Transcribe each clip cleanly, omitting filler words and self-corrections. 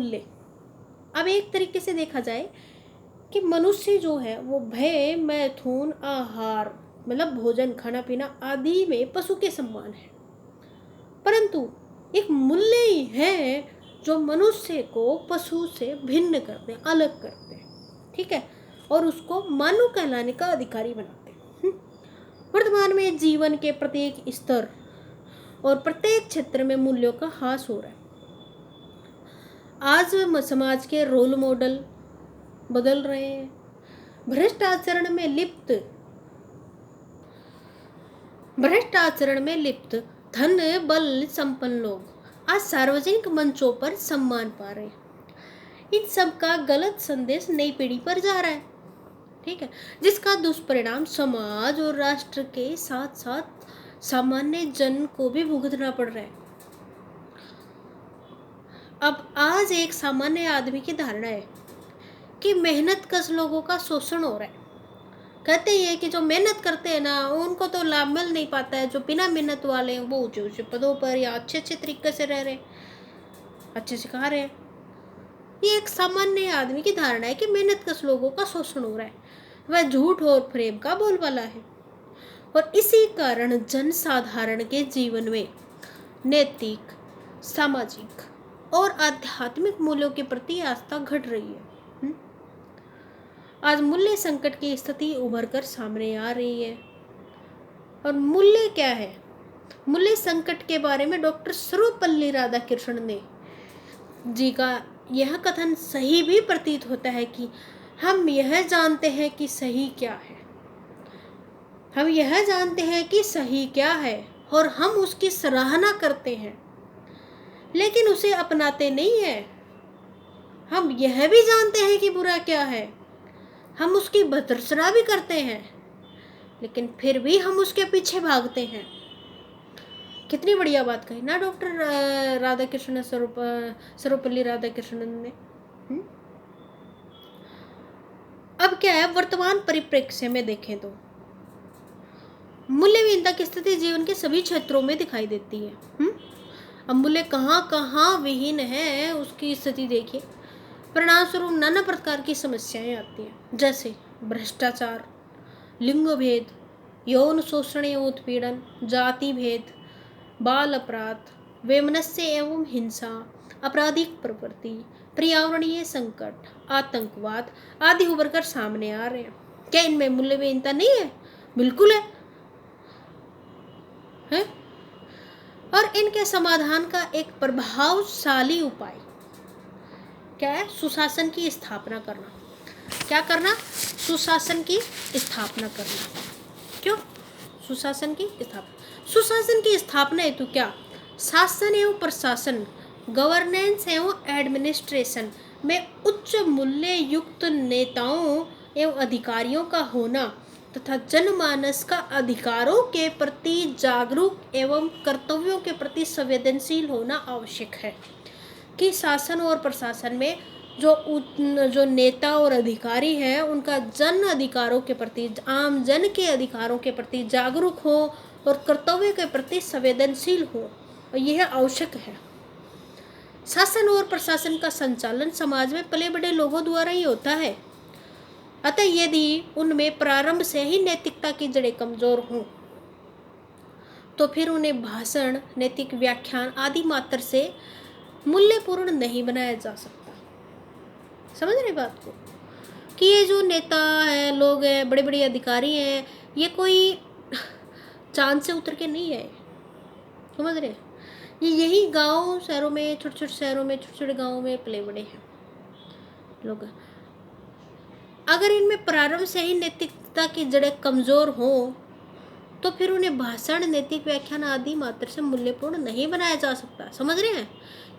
मूल्य। अब एक तरीके से देखा जाए कि मनुष्य जो है वो भय, मैथुन, आहार मतलब भोजन, खाना पीना आदि में पशु के समान है, परंतु एक मूल्य ही है जो मनुष्य को पशु से भिन्न करते हैं, अलग करते हैं, ठीक है, और उसको मानव कहलाने का अधिकारी बनाते हैं। वर्तमान में जीवन के प्रत्येक स्तर और प्रत्येक क्षेत्र में मूल्यों का ह्रास हो रहा है। आज समाज के रोल मॉडल बदल रहे हैं। भ्रष्ट आचरण में लिप्त धन बल संपन्न लोग आज सार्वजनिक मंचों पर सम्मान पा रहे हैं। इन सब का गलत संदेश नई पीढ़ी पर जा रहा है, ठीक है, जिसका दुष्परिणाम समाज और राष्ट्र के साथ साथ सामान्य जन को भी भुगतना पड़ रहा है। अब आज एक सामान्य आदमी की धारणा है कि मेहनत कश लोगों का शोषण हो रहा है। कहते हैं कि जो मेहनत करते हैं ना उनको तो लाभ मिल नहीं पाता है, जो बिना मेहनत वाले हैं वो ऊंचे ऊंचे पदों पर या अच्छे अच्छे तरीके से रह रहे हैं, अच्छे से खा रहे हैं। ये एक सामान्य आदमी की धारणा है कि मेहनत कश लोगों का शोषण हो रहा है, वह झूठ और प्रेम का बोलबाला है। और इसी कारण जनसाधारण के जीवन में नैतिक, सामाजिक और आध्यात्मिक मूल्यों के प्रति आस्था घट रही है। आज मूल्य संकट की स्थिति उभर कर सामने आ रही है। और मूल्य क्या है? मूल्य संकट के बारे में डॉक्टर सर्वपल्ली राधाकृष्णन ने जी का यह कथन सही भी प्रतीत होता है कि हम यह जानते हैं कि सही क्या है, हम यह जानते हैं कि सही क्या है और हम उसकी सराहना करते हैं, लेकिन उसे अपनाते नहीं है। हम यह भी जानते हैं कि बुरा क्या है, हम उसकी भर्त्सना भी करते हैं, लेकिन फिर भी हम उसके पीछे भागते हैं। कितनी बढ़िया बात कही ना डॉक्टर राधाकृष्ण सर्वपल्ली राधाकृष्णन ने। अब क्या है, वर्तमान परिप्रेक्ष्य में देखें तो मूल्यहीनता की स्थिति जीवन के सभी क्षेत्रों में दिखाई देती है। अब मूल्य कहाँ कहाँ विहीन है उसकी स्थिति देखिए। परिणाम स्वरूप नाना प्रकार की समस्याएं आती हैं, जैसे भ्रष्टाचार, लिंग भेद, यौन शोषण एवं उत्पीड़न, जाति भेद, बाल अपराध, वैमनस्य एवं हिंसा, आपराधिक प्रवृत्ति, पर्यावरणीय संकट, आतंकवाद आदि उभर कर सामने आ रहे हैं। क्या इनमें मूल्यहीनता नहीं है? बिल्कुल है। और इनके समाधान का एक प्रभावशाली उपाय क्या है? सुशासन की स्थापना करना। क्या करना? सुशासन की स्थापना करना। क्यों सुशासन की स्थापना? सुशासन की स्थापना हेतु क्या? शासन एवं प्रशासन, गवर्नेंस एवं एडमिनिस्ट्रेशन में उच्च मूल्य युक्त नेताओं एवं अधिकारियों का होना तथा जनमानस का अधिकारों के प्रति जागरूक एवं कर्तव्यों के प्रति संवेदनशील होना आवश्यक है। कि शासन और प्रशासन में जो नेता और अधिकारी हैं उनका जन अधिकारों के प्रति, आम जन के अधिकारों के प्रति जागरूक हो और कर्तव्य के प्रति संवेदनशील हो, और यह आवश्यक है। शासन और प्रशासन का संचालन समाज में पले बड़े लोगों द्वारा ही होता है। अतः यदि उनमें प्रारंभ से ही नैतिकता की जड़ें कमजोर हों तो फिर उन्हें भाषण, नैतिक व्याख्यान आदि मात्र से मूल्यपूर्ण नहीं बनाया जा सकता। समझ रहे बात को? कि ये जो नेता है, लोग हैं, बड़े बड़े अधिकारी हैं, ये कोई चांद से उतर के नहीं है। समझ रहे? ये यही गांव शहरों में, छोटे छोटे शहरों में, छोटे छोटे गाँवों में पले बड़े हैं लोग। अगर इनमें प्रारंभ से ही नैतिकता की जड़ें कमजोर हों तो फिर उन्हें भाषण, नैतिक व्याख्यान आदि मात्र से मूल्यपूर्ण नहीं बनाया जा सकता। समझ रहे हैं?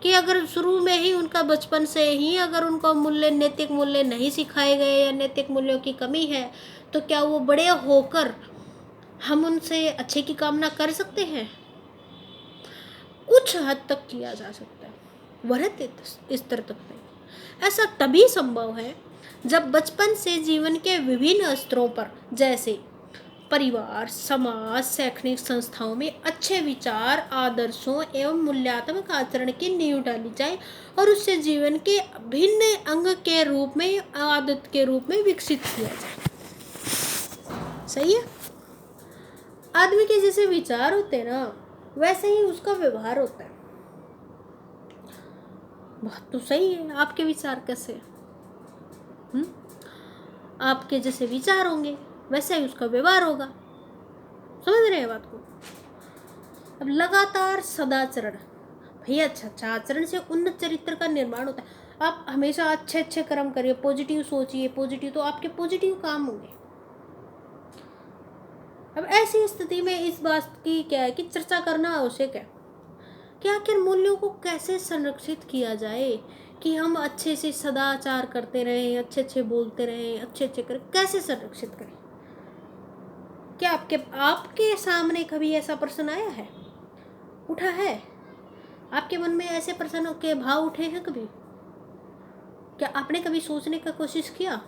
कि अगर शुरू में ही उनका बचपन से ही अगर उनको नैतिक मूल्य नहीं सिखाए गए या नैतिक मूल्यों की कमी है तो क्या वो बड़े होकर हम उनसे अच्छे की कामना कर सकते हैं? कुछ हद तक किया जा सकता है, वरत स्तर तक नहीं। ऐसा तभी संभव है जब बचपन से जीवन के विभिन्न स्तरों पर, जैसे परिवार, समाज, शैक्षणिक संस्थाओं में अच्छे विचार, आदर्शों एवं मूल्यात्मक आचरण की नींव डाली जाए और उससे जीवन के भिन्न अंग के रूप में, आदत के रूप में विकसित किया जाए। सही है। आदमी के जैसे विचार होते हैं ना, वैसे ही उसका व्यवहार होता है। बात तो सही है। आपके विचार कैसे? आपके जैसे विचार होंगे वैसे ही उसका व्यवहार होगा। समझ रहे हैं बात को? अब लगातार सदाचरण, भैया अच्छा आचरण से उन्नत चरित्र का निर्माण होता है। आप हमेशा अच्छे कर्म करिए, पॉजिटिव सोचिए, पॉजिटिव, तो आपके पॉजिटिव काम होंगे। अब ऐसी स्थिति में इस बात की क्या है कि चर्चा करना आवश्यक है कि आखिर मूल्यों को कैसे संरक्षित किया जाए कि हम अच्छे से सदाचार करते रहें, अच्छे बोलते रहें, अच्छे करें। कैसे संरक्षित करें? क्या आपके सामने कभी ऐसा प्रश्न आया है, उठा है? आपके मन में ऐसे प्रश्न के भाव उठे हैं कभी? क्या आपने कभी सोचने का कोशिश किया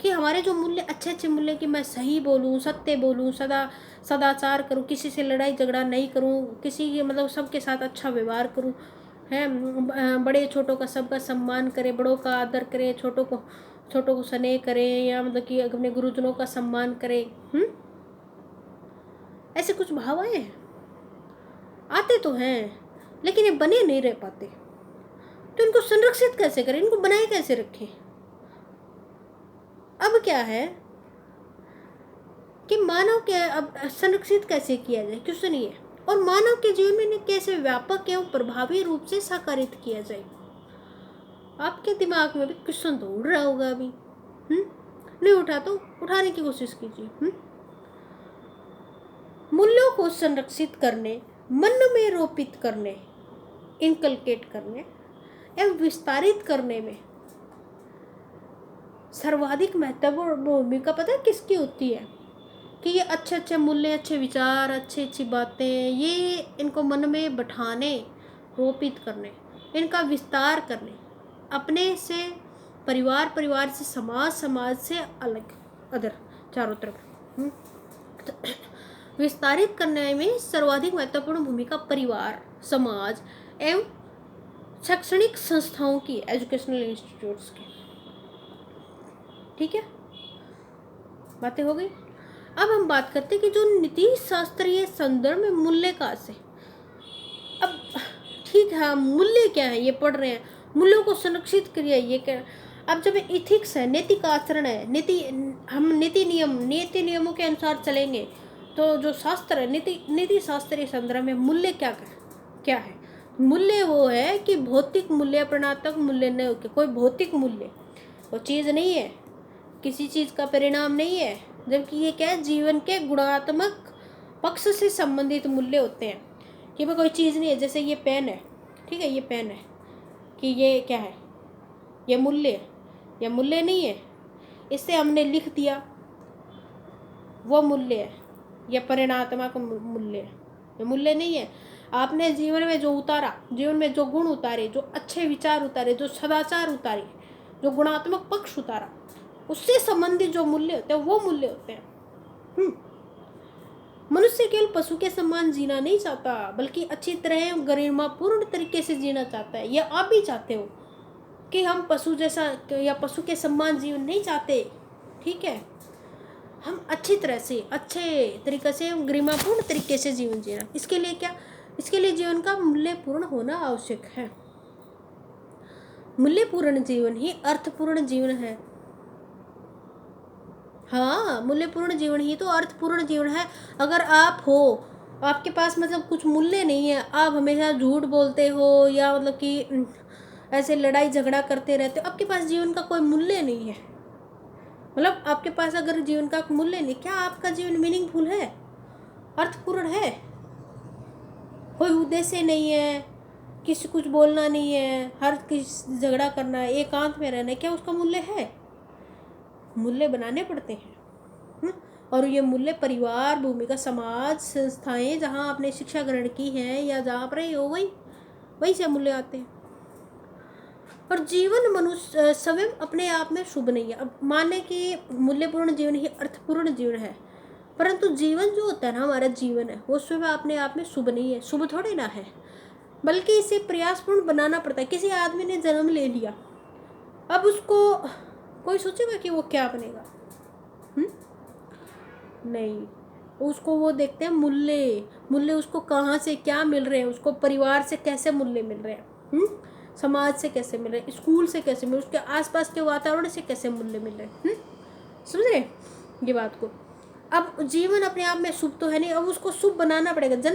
कि हमारे जो मूल्य, अच्छे मूल्य, कि मैं सही बोलूं, सत्य बोलूं, सदाचार करूं, किसी से लड़ाई झगड़ा नहीं करूं, किसी के मतलब सबके साथ अच्छा व्यवहार करूं, है बड़े छोटों का सबका सम्मान करें, बड़ों का आदर करें, छोटों को स्नेह करें, या मतलब कि अपने गुरुजनों का सम्मान करें। ऐसे कुछ भाव आए हैं? आते तो हैं, लेकिन ये बने नहीं रह पाते। तो इनको संरक्षित कैसे करें, इनको बनाए कैसे रखें? अब क्या है कि मानव के अब संरक्षित कैसे किया जाए, क्यों सुनिए, और मानव के जीवन में इन्हें कैसे व्यापक एवं प्रभावी रूप से साकारित किया जाए। आपके दिमाग में भी क्वेश्चन तो उड़ रहा होगा अभी। नहीं उठा तो उठाने की कोशिश कीजिए। मूल्यों को संरक्षित करने, मन में रोपित करने, इनकलकेट करने एवं विस्तारित करने में सर्वाधिक महत्वपूर्ण भूमिका पता है किसकी होती है? कि ये अच्छे मूल्य, अच्छे विचार, अच्छी बातें, ये इनको मन में बैठाने, रोपित करने, इनका विस्तार करने, अपने से परिवार से समाज से अलग अदर चारों तरफ विस्तारित करने में सर्वाधिक महत्वपूर्ण भूमिका परिवार, समाज एवं शैक्षणिक संस्थाओं की, एजुकेशनल इंस्टीट्यूट्स की। ठीक है, बातें हो गई। अब हम बात करते हैं कि जो नीति शास्त्रीय संदर्भ में मूल्य का से, अब ठीक है, मूल्य क्या है ये पढ़ रहे हैं, मूल्यों को संरक्षित करिए ये क्या। अब जब इथिक्स है, नैतिक आचरण है, हम नीति नियमों के अनुसार चलेंगे, तो जो शास्त्र है, नीति शास्त्रीय संदर्भ में मूल्य क्या है? मूल्य वो है कि भौतिक मूल्य, प्रणतात्मक मूल्य नहीं होते। कोई भौतिक मूल्य वो चीज़ नहीं है, किसी चीज़ का परिणाम नहीं है, जबकि ये क्या है, जीवन के गुणात्मक पक्ष से संबंधित मूल्य होते हैं। कि भाई कोई चीज़ नहीं है, जैसे ये पेन है, ठीक है, ये पेन है, कि ये क्या है, ये मूल्य है, ये मूल्य नहीं है, इससे हमने लिख दिया, वो मूल्य है, ये परिणात्मक मूल्य है, ये मूल्य नहीं है। आपने जीवन में जो उतारा, जीवन में जो गुण उतारे, जो अच्छे विचार उतारे, जो सदाचार उतारे, जो गुणात्मक पक्ष उतारा, उससे संबंधित जो मूल्य होते हैं वो मूल्य होते हैं। मनुष्य केवल पशु के समान जीना नहीं चाहता, बल्कि अच्छी तरह गरिमापूर्ण तरीके से जीना चाहता है। या आप भी चाहते हो कि हम पशु जैसा या पशु के समान जीवन नहीं चाहते, ठीक है, हम अच्छी तरह से, अच्छे तरीके से, गरिमापूर्ण तरीके से जीवन जीना। इसके लिए क्या, इसके लिए जीवन का मूल्यपूर्ण होना आवश्यक है। मूल्यपूर्ण जीवन ही अर्थपूर्ण जीवन है। हाँ, मूल्यपूर्ण जीवन ही तो अर्थपूर्ण जीवन है। अगर आप हो, आपके पास मतलब कुछ मूल्य नहीं है, आप हमेशा झूठ बोलते हो या मतलब कि ऐसे लड़ाई झगड़ा करते रहते हो, आपके पास जीवन का कोई मूल्य नहीं है। मतलब आपके पास अगर जीवन का मूल्य नहीं, क्या आपका जीवन मीनिंगफुल है, अर्थपूर्ण है? कोई उद्देश्य नहीं है, किसी कुछ बोलना नहीं है, हर किसी झगड़ा करना है, एकांत में रहना है, क्या उसका मूल्य है? मूल्य बनाने पड़ते हैं। और ये मूल्य परिवार, भूमिका, समाज, संस्थाएं जहाँ आपने शिक्षा ग्रहण की है या जहाँ पर हो, वही से मूल्य आते हैं। और जीवन मनुष्य स्वयं अपने आप में शुभ नहीं है। अब माने कि मूल्यपूर्ण जीवन ही अर्थपूर्ण जीवन है, परंतु जीवन जो होता है ना, हमारा जीवन है वो स्वयं अपने आप में शुभ नहीं है, शुभ थोड़े ना है, बल्कि इसे प्रयासपूर्ण बनाना पड़ता है। किसी आदमी ने जन्म ले लिया, अब उसको कोई सोचेगा कि वो क्या बनेगा? नहीं, उसको वो देखते हैं मूल्य, मूल्य उसको कहाँ से क्या मिल रहे हैं, उसको परिवार से कैसे मूल्य मिल रहे हैं, समाज से कैसे मिल रहे हैं, स्कूल से कैसे मिल रहे, उसके आसपास के वातावरण से कैसे मूल्य मिल रहे हैं। समझ रहे ये बात को? अब जीवन अपने आप में शुभ तो है नहीं, अब उसको शुभ बनाना पड़ेगा।